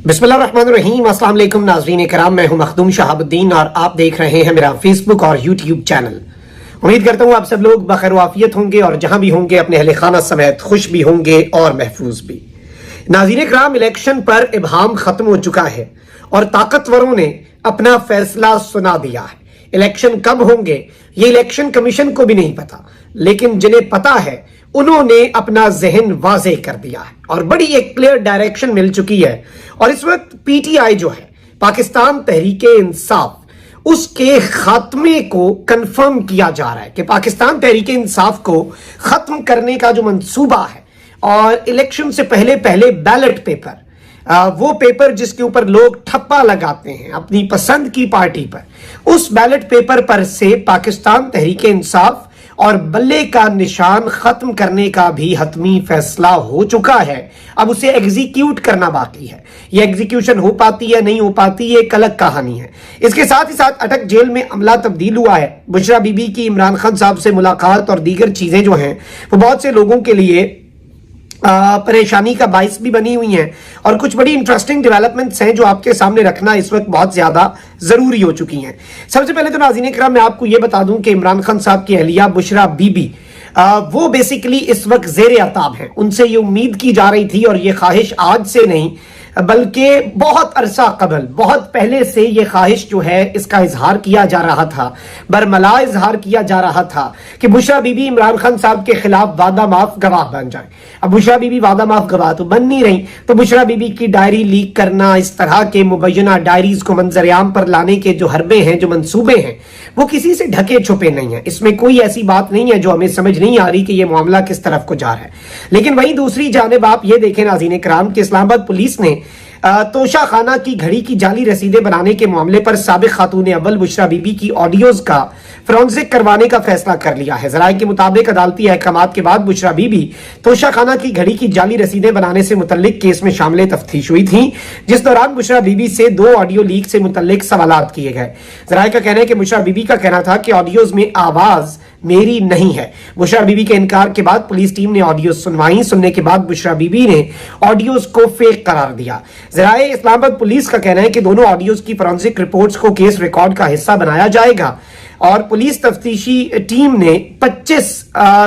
बिस्मिल्लाहिर्रहमानिर्रहीम। अस्सलाम वालेकुम नाज़रीन कराम, मैं हूं मखदूम शहाबुद्दीन और आप देख रहे हैं मेरा फेसबुक और यूट्यूब चैनल। उम्मीद करता हूं आप सब लोग बखैर वाफियत होंगे और जहां भी होंगे अपने अहले खाना समेत खुश भी होंगे और महफूज भी। नाज़रीन कराम, इलेक्शन पर इब्हाम खत्म हो चुका है और ताकतवरों ने अपना फैसला सुना दिया है। इलेक्शन कब होंगे ये इलेक्शन कमीशन को भी नहीं पता, लेकिन जिन्हें पता है उन्होंने अपना जहन वाज़े कर दिया है और बड़ी एक क्लियर डायरेक्शन मिल चुकी है। और इस वक्त पीटीआई जो है, पाकिस्तान तहरीक इंसाफ, उसके खात्मे को कंफर्म किया जा रहा है कि पाकिस्तान तहरीक इंसाफ को खत्म करने का जो मंसूबा है और इलेक्शन से पहले पहले बैलेट पेपर, वो पेपर जिसके ऊपर लोग ठप्पा लगाते हैं अपनी पसंद की पार्टी पर, उस बैलेट पेपर पर से पाकिस्तान तहरीक इंसाफ और बल्ले का निशान खत्म करने का भी हतमी फैसला हो चुका है। अब उसे एग्जीक्यूट करना बाकी है। ये एग्जीक्यूशन हो पाती है नहीं हो पाती, ये एक अलग कहानी है। इसके साथ ही साथ अटक जेल में अमला तब्दील हुआ है। बुशरा बीबी की इमरान खान साहब से मुलाकात और दीगर चीजें जो हैं वो बहुत से लोगों के लिए परेशानी का बाइस भी बनी हुई हैं और कुछ बड़ी इंटरेस्टिंग डेवलपमेंट्स हैं जो आपके सामने रखना इस वक्त बहुत ज्यादा जरूरी हो चुकी हैं। सबसे पहले तो नाज़रीन इकराम, मैं आपको यह बता दूं कि इमरान खान साहब की अहलिया बुशरा बीबी वो बेसिकली इस वक्त ज़ेरे अताब हैं। उनसे ये उम्मीद की जा रही थी और ये ख्वाहिश आज से नहीं बल्कि बहुत अरसा कबल, बहुत पहले से ये ख्वाहिश जो है इसका इजहार किया जा रहा था, बरमला इजहार किया जा रहा था कि बुशरा बीबी इमरान खान साहब के खिलाफ वादा माफ गवाह बन जाए। अब बुशरा बीबी वादा माफ गवाह तो बन नहीं रही, तो बुशरा बीबी की डायरी लीक करना, इस तरह के मुबैना डायरीज को मंजर-ए-आम पर लाने के जो हरबे हैं, जो मंसूबे हैं, वो किसी से ढके छुपे नहीं है। इसमें कोई ऐसी बात नहीं है जो हमें समझ नहीं आ रही कि ये मामला किस तरफ को जा रहा है। लेकिन वहीं दूसरी जानिब आप ये देखें नाज़रीन कराम कि इस्लामाबाद पुलिस ने तोशा खाना की घड़ी की जाली रसीदें बनाने के मामले पर साबिक खातून अव्वल बुशरा बीबी की ऑडियोज का फोरेंसिक करवाने का फैसला कर लिया है। ज़राए के मुताबिक अदालती अहकामात के बाद बुशरा बीबी तोशा खाना की घड़ी की जाली रसीदें बनाने से मुतल्लिक केस में शामिल तफ्तीश हुई थी, जिस दौरान बुशरा बीबी से 2 ऑडियो लीक से मुतल्लिक सवालात किए गए। ज़राए का कहना है कि बुशरा बीबी का कहना था कि ऑडियोज में आवाज मेरी नहीं है। बुशरा बीबी के इनकार के बाद पुलिस टीम ने ऑडियो सुनवाई। सुनने के बाद बुशरा बीबी ने ऑडियोज को फेक करार दिया। ज़राए इस्लामाबाद पुलिस का कहना है कि दोनों ऑडियोज की फोरेंसिक रिपोर्ट्स को केस रिकॉर्ड का हिस्सा बनाया जाएगा और पुलिस तफ्तीशी टीम ने 25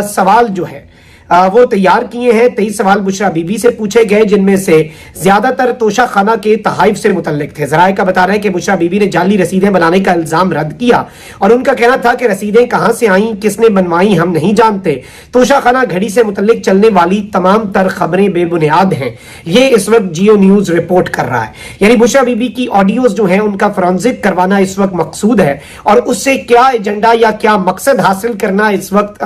सवाल जो है वो तैयार किए हैं। 23 सवाल बुशरा बीबी से पूछे गए, जिनमें से ज्यादातर तोशा खाना के तहाइफ से मुतल्लिक थे। ज़राए का बता रहे हैं कि बुशरा बीबी ने जाली रसीदें बनाने का इल्जाम रद्द किया और उनका कहना था कि रसीदें कहां से आई, किसने बनवाई, हम नहीं जानते। तोशा खाना घड़ी से मुतल्लिक चलने वाली तमाम तर खबरें बेबुनियाद हैं, ये इस वक्त जियो न्यूज रिपोर्ट कर रहा है। यानी बुशरा बीबी की ऑडियोज जो है उनका फोरेंसिक करवाना इस वक्त मकसूद है और उससे क्या एजेंडा या क्या मकसद हासिल करना इस वक्त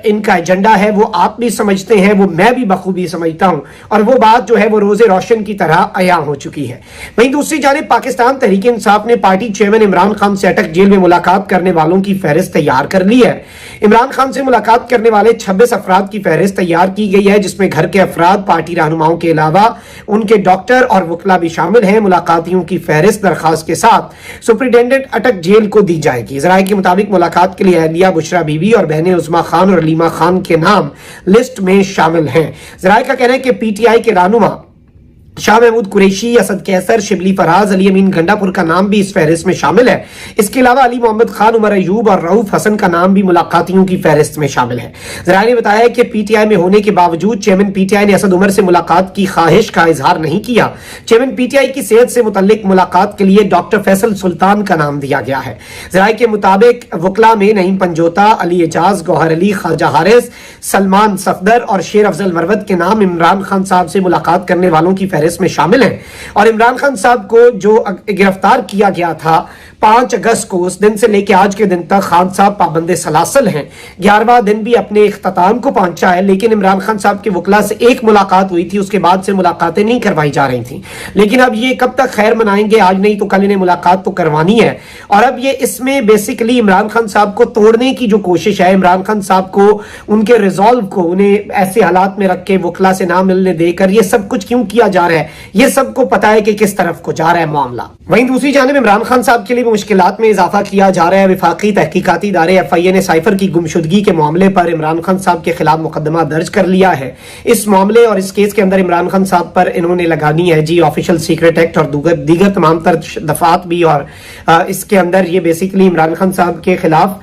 इनका एजेंडा है वो आप भी समझते हैं, वो मैं भी बखूबी समझता हूं और वो बात जो है वो रोजे रोशन की तरह अया हो चुकी है। वहीं दूसरी जानिब पाकिस्तान तहरीक इंसाफ ने पार्टी चेयरमैन इमरान खान से अटक जेल में मुलाकात करने वालों की फहरिस्त तैयार कर ली है। इमरान खान से मुलाकात करने वाले 26 अफराद की फहरिस्त तैयार की गई है, जिसमें घर के अफराद, पार्टी रहनुमाओं के अलावा उनके डॉक्टर और वकला भी शामिल हैं। मुलाकातियों की फहरिस्त दरखास्त के साथ सुप्रिंटेंडेंट अटक जेल को दी जाएगी। ज़राए के मुताबिक मुलाकात के लिए अहलिया बुशरा बीबी और बहनें उस्मा खान और अलीमा खान के नाम लिस्ट में शामिल हैं। ज़राए का कहना है कि पीटीआई के रहनुमा शाह महमूद कुरैशी, असद कैसर, शिबली फराज, अली अमीन गंडापुर का नाम भी इस फहरिस्त में शामिल है। इसके अलावा अली मोहम्मद खान, उमर अयूब और रऊफ हसन का नाम भी मुलाकातियों की फहरिस्त में शामिल है। ज़राए ने बताया कि पीटीआई में होने के बावजूद चेयरमैन पीटीआई ने असद उमर से मुलाकात की ख्वाहिश का इजहार नहीं किया। चेयरमैन पीटीआई की सेहत से मुतल्लिक मुलाकात के लिए डॉक्टर फैसल सुल्तान का नाम दिया गया है। ज़राए के मुताबिक वकला में नईम पंजोता, अली एजाज, गौहर अली, ख्वाजा हारिस, सलमान सफदर और शेर अफजल मरवत के नाम इमरान खान साहब से मुलाकात करने वालों की फहरिस्त में शामिल हैं। और इमरान खान साहब को जो गिरफ्तार किया गया था 5 अगस्त को, उस दिन से लेकर आज के दिन तक खान साहब पाबंदे सलासल हैं। 11वां दिन भी अपने इख्तिताम को पहुंचा है, लेकिन इमरान खान साहब के वकला से एक मुलाकात हुई थी, उसके बाद से मुलाकातें नहीं करवाई जा रही थी। लेकिन अब ये कब तक खैर मनाएंगे, आज नहीं तो कल इन्हें मुलाकात तो करवानी है। और अब ये इसमें बेसिकली इमरान खान साहब को तोड़ने की जो कोशिश है, इमरान खान साहब को उनके रिजॉल्व को, उन्हें ऐसे हालात में रख के वकला से ना मिलने देकर, ये सब कुछ क्यों किया जा रहा है, ये सबको पता है कि किस तरफ को जा रहा है मामला। वहीं दूसरी जानिब इमरान खान साहब के लिए मुश्किलात में इजाफा किया जा रहा है। वफाकी तहकीकाती इदारे FIA ने साइफर की गुमशुदगी के मामले पर इमरान खान साहब के खिलाफ मुकदमा दर्ज कर लिया है। इस मामले और इस केस के अंदर इमरान खान साहब पर इन्होंने लगानी है जी ऑफिशियल सीक्रेट एक्ट और दीगर तमाम तर दफात भी, और इसके अंदर ये बेसिकली इमरान खान साहब के खिलाफ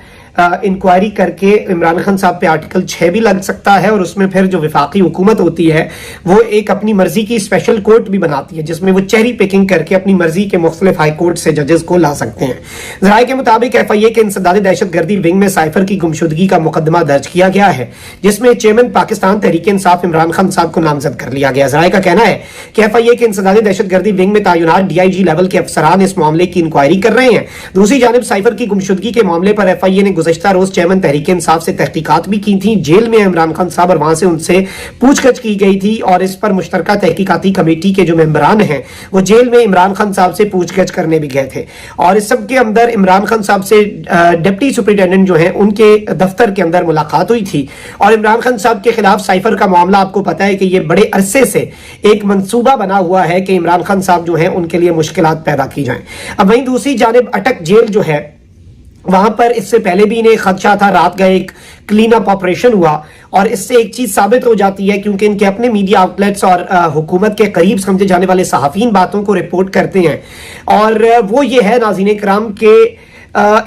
इंक्वायरी करके इमरान खान साहब पे आर्टिकल 6 भी लग सकता है, और उसमें फिर जो वफाकी हुकूमत होती है वो एक अपनी मर्जी की स्पेशल कोर्ट भी बनाती है जिसमें वो चेरी पिकिंग करके अपनी मर्जी के मुख्तलिफ हाई कोर्ट से जजेस को ला सकते हैं। ज़राए के मुताबिक FIA के इंसदाद दहशतगर्दी विंग में साइफर की गुमशुदगी का मुकदमा दर्ज किया गया है जिसमें चेयरमैन पाकिस्तान तहरीक इंसाफ इमरान खान साहब को नामजद कर लिया गया। ज़राए का कहना है कि FIA के इंसदाद दहशतगर्दी विंग में तैनात DIG लेवल के अफसरान इस मामले की इंक्वायरी कर रहे हैं। दूसरी जानिब साइफर की गुमशुदगी के मामले पर FIA ने गुज़श्ता रोज चेयरमैन तहरीक इंसाफ से तहकीकात भी की थी। जेल में इमरान खान साहब और वहां से उनसे पूछगछ की गई थी, और इस पर मुश्तरका तहकीकाती कमेटी के जो मेंबरान हैं वो जेल में इमरान खान साहब से पूछगछ करने भी गए थे। और इस सब के अंदर इमरान खान साहब से डिप्टी सुपरिटेंडेंट जो है उनके दफ्तर के अंदर मुलाकात हुई थी, और इमरान खान साहब के खिलाफ साइफर का मामला आपको पता है कि ये बड़े अरसे से एक मंसूबा बना हुआ है कि इमरान खान साहब जो है उनके लिए मुश्किलात पैदा की जाएं। अब वहीं दूसरी जानिब अटक जेल जो है वहां पर इससे पहले भी इन्हें खदशा था, रात का एक क्लीन अप ऑपरेशन हुआ, और इससे एक चीज साबित हो जाती है क्योंकि इनके अपने मीडिया आउटलेट्स और हुकूमत के करीब समझे जाने वाले सहाफीन बातों को रिपोर्ट करते हैं, और वो ये है नाज़रीन किराम के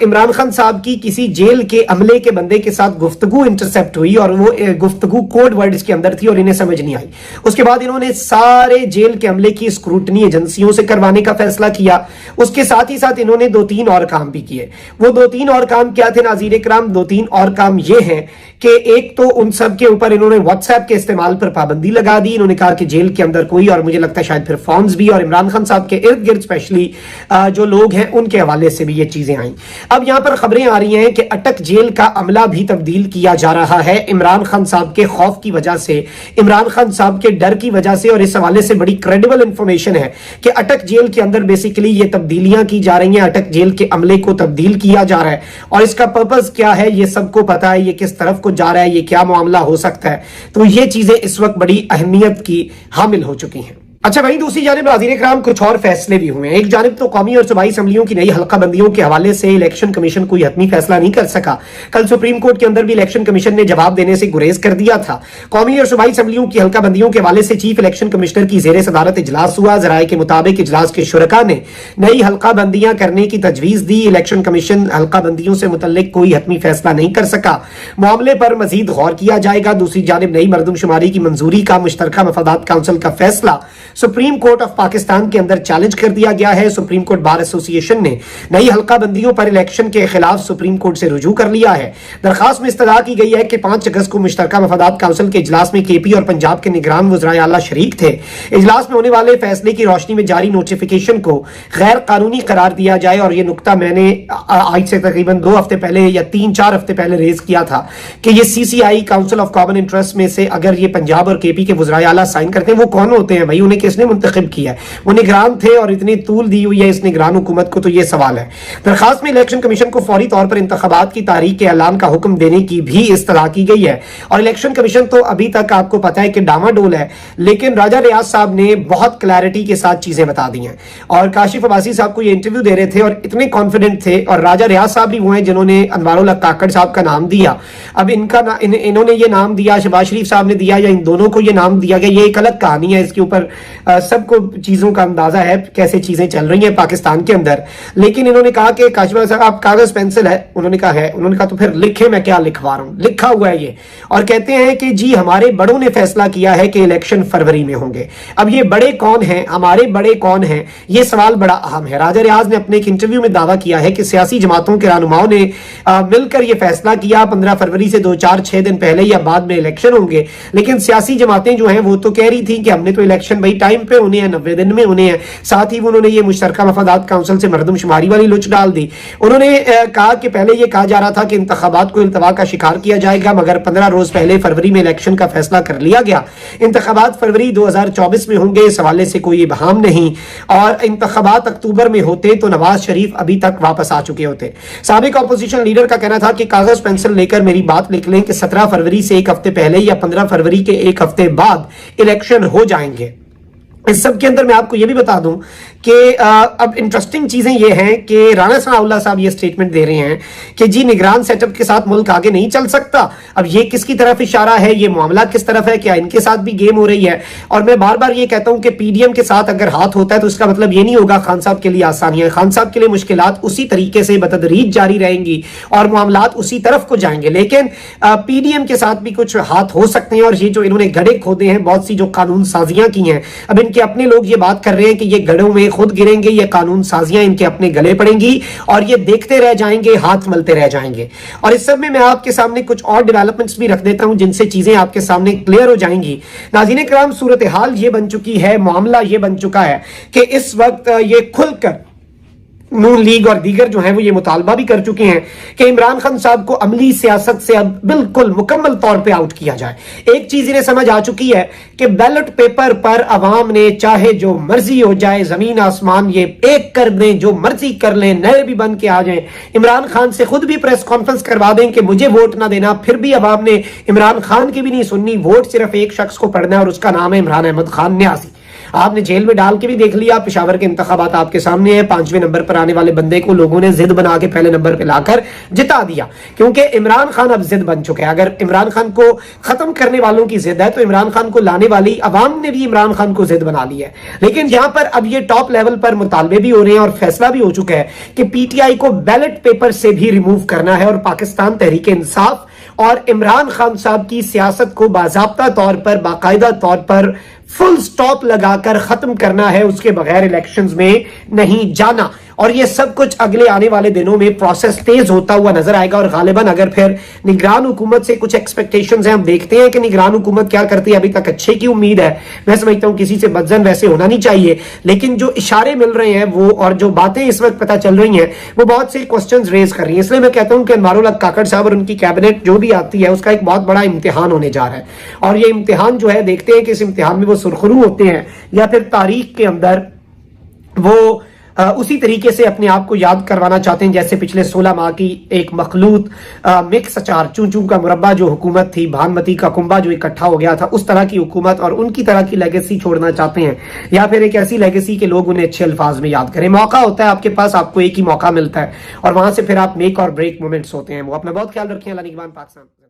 इमरान खान साहब की किसी जेल के अमले के बंदे के साथ गुफ्तगू इंटरसेप्ट हुई, और वो गुफ्तगू कोड वर्ड इसके अंदर थी और इन्हें समझ नहीं आई। उसके बाद इन्होंने सारे जेल के अमले की स्क्रूटनी एजेंसियों से करवाने का फैसला किया। उसके साथ ही साथ इन्होंने 2-3 और काम भी किए। वो 2-3 और काम क्या थे नाज़रीन किराम? 2-3 और काम ये हैं कि एक तो उन सब के ऊपर इन्होंने व्हाट्सएप के इस्तेमाल पर पाबंदी लगा दी। इन्होंने कहा कि जेल के अंदर कोई, और मुझे लगता है शायद फिर फॉर्म्स भी, और इमरान खान साहब के इर्द गिर्द स्पेशली जो लोग हैं उनके हवाले से भी ये चीजें आई। अब यहां पर खबरें आ रही हैं कि अटक जेल का अमला भी तब्दील किया जा रहा है इमरान खान साहब के खौफ की वजह से, इमरान खान साहब के डर की वजह से, और इस हवाले से बड़ी क्रेडिबल इंफॉर्मेशन है कि अटक जेल के अंदर बेसिकली ये तब्दीलियां की जा रही हैं, अटक जेल के अमले को तब्दील किया जा रहा है, और इसका पर्पस क्या है ये सबको पता है, ये किस तरफ को जा रहा है, ये क्या मामला हो सकता है। तो ये चीजें इस वक्त बड़ी अहमियत की हामिल हो चुकी हैं। अच्छा भाई, दूसरी जानिब नाज़रीन किराम कुछ और फैसले भी हुए हैं। एक जानिब तो कौमी और सूबाई असम्बलियों की नई हल्का बंदियों के हवाले से इलेक्शन कमीशन कोई हतमी फैसला नहीं कर सका। कल सुप्रीम कोर्ट के अंदर भी इलेक्शन कमीशन ने जवाब देने से गुरेज कर दिया था। कौमी और सूबाई असम्बलियों की हल्का बंदियों के हवाले से चीफ इलेक्शन कमिश्नर की जेर सदारत इजलास हुआ। ज़राए के मुताबिक इजलास के शुरका ने नई हल्का बंदियां करने की तजवीज दी। इलेक्शन कमीशन हल्का बंदियों से मुतल्लिक कोई हतमी फैसला नहीं कर सका। मामले पर मजीद गौर किया जाएगा। दूसरी जानिब नई मरदमशुमारी की मंजूरी का मुश्तरका मफादात काउंसिल का फैसला सुप्रीम कोर्ट ऑफ पाकिस्तान के अंदर चैलेंज कर दिया गया है। सुप्रीम कोर्ट बार एसोसिएशन ने नई हल्का बंदियों पर इलेक्शन के खिलाफ सुप्रीम कोर्ट से रुजू कर लिया है। दरखास्त में इस्तदा की गई है कि 5 अगस्त को मुश्तरका मफादात काउंसिल के इजलास में KP और पंजाब के निगरान वज़राए आला शरीक थे। इजलास में होने वाले फैसले की रोशनी में जारी नोटिफिकेशन को गैर कानूनी करार दिया जाए, और यह नुकता मैंने आज से तकरीबन 2 हफ्ते पहले या 3-4 हफ्ते पहले रेज किया था कि ये CCI council of common interest में से अगर ये पंजाब और KP के वज़राए आला साइन करते हैं, वो कौन होते हैं भाई? उन्हें किसने मुंतखब किया है? वो निगरान थे, और इतनी तूल दी हुई है इस निगरान हुकूमत को, तो ये सवाल है। दरखास्त में इलेक्शन कमीशन को फौरी तौर पर इंतखाबात की तारीख के ऐलान का हुक्म देने की भी इस्तदा की गई है। और इलेक्शन कमीशन तो अभी तक आपको पता है कि डामाडोल है, लेकिन राजा रियाज साहब ने बहुत क्लैरिटी के साथ चीजें बता दी हैं। और काशिफ अब्बासी साहब को ये इंटरव्यू दे रहे थे और इतने कॉन्फिडेंट थे, और राजा रियाज साहब भी वो हैं जिन्होंने अनवारुल हक काकड़ साहब का नाम दिया। अब इन्होंने ये नाम दिया, शहबाज शरीफ साहब ने दिया, या इन दोनों को ये नाम दिया गया, ये एक अलग कहानी है। इसके ऊपर सबको चीजों का अंदाजा है कैसे चीजें चल रही हैं पाकिस्तान के अंदर। लेकिन इन्होंने कहा कि काशिफ साहब आप कागज पेंसिल है? उन्होंने कहा है। उन्होंने कहा तो फिर लिखे, मैं क्या लिखवा रहा हूं, लिखा हुआ है ये। और कहते हैं कि जी हमारे बड़ों ने फैसला किया है कि इलेक्शन फरवरी में होंगे। अब ये बड़े कौन हैं, हमारे बड़े कौन हैं, ये सवाल बड़ा अहम है। राजा रियाज ने अपने एक इंटरव्यू में दावा किया है कि सियासी जमातों के रहनुमाओं ने मिलकर यह फैसला किया 15 फरवरी से 2-4-6 दिन पहले या बाद में इलेक्शन होंगे। लेकिन सियासी जमातें जो हैं वो तो कह रही थी कि हमने तो इलेक्शन भाई टाइम पे होने हैं, 90 दिन में होने हैं। साथ ही उन्होंने ये मुश्तरका मफादात काउंसिल से मरदमशुमारी वाली लुच डाल दी। उन्होंने कहा कि पहले ये कहा जा रहा था कि इंतखाबात को इल्तवा का शिकार किया जाएगा, मगर 15 रोज पहले फरवरी में इलेक्शन का फैसला कर लिया गया। इंतखाबात फरवरी 2024 में होंगे, इस हवाले से कोई इबहाम नहीं। और इंतखाबात अक्टूबर में होते तो नवाज शरीफ अभी तक वापस आ चुके होते। साबिक अपोजिशन लीडर का कहना था कि कागज पेंसिल लेकर मेरी बात लिख लें कि 17 फरवरी से 1 हफ्ते पहले या 15 फरवरी के 1 हफ्ते बाद इलेक्शन हो जाएंगे। इस सब के अंदर मैं आपको ये भी बता दूं कि अब इंटरेस्टिंग चीजें ये हैं कि राना सनाउल्लाह साहब ये स्टेटमेंट दे रहे हैं कि जी निगरान सेटअप के साथ मुल्क आगे नहीं चल सकता। अब ये किसकी तरफ इशारा है, ये मामला किस तरफ है, क्या इनके साथ भी गेम हो रही है? और मैं बार बार ये कहता हूं कि पीडीएम के साथ अगर हाथ होता है तो इसका मतलब ये नहीं होगा खान साहब के लिए आसानियां, खान साहब के लिए मुश्किलात उसी तरीके से बतदरीज जारी रहेंगी और मामलात उसी तरफ को जाएंगे। लेकिन पीडीएम के साथ भी कुछ हाथ हो सकते हैं और ये जो इन्होंने गड्ढे खोदे हैं, बहुत सी जो कानून साजियां की हैं, अब कि अपने लोग ये बात कर रहे हैं कि ये गढ़ों में खुद गिरेंगे, ये कानून साजियां इनके अपने गले पड़ेंगी और ये देखते रह जाएंगे, हाथ मलते रह जाएंगे। और इस सब में मैं आपके सामने कुछ और डेवलपमेंट्स भी रख देता हूं जिनसे चीजें आपके सामने क्लियर हो जाएंगी। नाज़रीन किराम, सूरत हाल ये बन चुकी है, मामला ये बन चुका है कि इस वक्त ये खुलकर नून लीग और दीगर जो हैं वो ये मुतालबा भी कर चुके हैं कि इमरान खान साहब को अमली सियासत से अब बिल्कुल मुकम्मल तौर पे आउट किया जाए। एक चीज इन्हें समझ आ चुकी है कि बैलेट पेपर पर अवाम ने चाहे जो मर्जी हो जाए, जमीन आसमान ये एक कर दें, जो मर्जी कर लें, नए भी बन के आ जाएं, इमरान खान से खुद भी प्रेस कॉन्फ्रेंस करवा दें कि मुझे वोट ना देना, फिर भी अवाम ने इमरान खान की भी नहीं सुननी। वोट सिर्फ एक शख्स को पड़ना है और उसका नाम है इमरान अहमद खान न्यासी। आपने जेल में डाल के भी देख लिया, पेशावर के इंतखाबात आपके सामने है, 5वें नंबर पर आने वाले बंदे को लोगों ने जिद बना के पहले नंबर पे लाकर जिता दिया, क्योंकि इमरान खान अब जिद बन चुके हैं। अगर इमरान खान को खत्म करने वालों की जिद है तो इमरान खान को लाने वाली अवाम ने भी इमरान खान को जिद बना ली है। लेकिन यहां पर अब ये टॉप लेवल पर मुतालबे भी हो रहे हैं और फैसला भी हो चुका है कि पीटीआई को बैलेट पेपर से भी रिमूव करना है और पाकिस्तान तहरीक इंसाफ और इमरान खान साहब की सियासत को बाज़ाब्ता तौर पर, बाकायदा तौर पर फुल स्टॉप लगाकर खत्म करना है, उसके बगैर इलेक्शंस में नहीं जाना। और ये सब कुछ अगले आने वाले दिनों में प्रोसेस तेज होता हुआ नजर आएगा। और गालिबन अगर फिर निगरान हुकूमत से कुछ एक्सपेक्टेशंस हैं, हम देखते हैं कि निगरान हुकूमत क्या करती है, अभी तक अच्छे की उम्मीद है। मैं समझता हूं किसी से बदजन वैसे होना नहीं चाहिए, लेकिन जो इशारे मिल रहे हैं वो और जो बातें इस वक्त पता चल रही हैं वो बहुत से क्वेश्चंस रेज कर रही है। इसलिए मैं कहता हूं कि अनवारुल हक काकड़ साहब और उनकी कैबिनेट जो भी आती है उसका एक बहुत बड़ा इम्तिहान होने जा रहा है। और ये इम्तिहान जो है, देखते हैं कि इस इम्तिहान में वो सुरखरू होते हैं या फिर तारीख के अंदर वो उसी तरीके से अपने आप को याद करवाना चाहते हैं जैसे पिछले 16 माह की एक मखलूत मिक्स अचार चूं का मुरब्बा जो हुकूमत थी, भानमती का कुंबा जो इकट्ठा हो गया था, उस तरह की हुकूमत और उनकी तरह की लेगेसी छोड़ना चाहते हैं, या फिर एक ऐसी लेगेसी के लोग उन्हें अच्छे अल्फाज में याद करें। मौका होता है आपके पास, आपको एक ही मौका मिलता है और वहां से फिर आप मेक और ब्रेक मोमेंट्स होते हैं। वो अपना बहुत ख्याल रखें। अल्लाह निगहबान पाकिस्तान।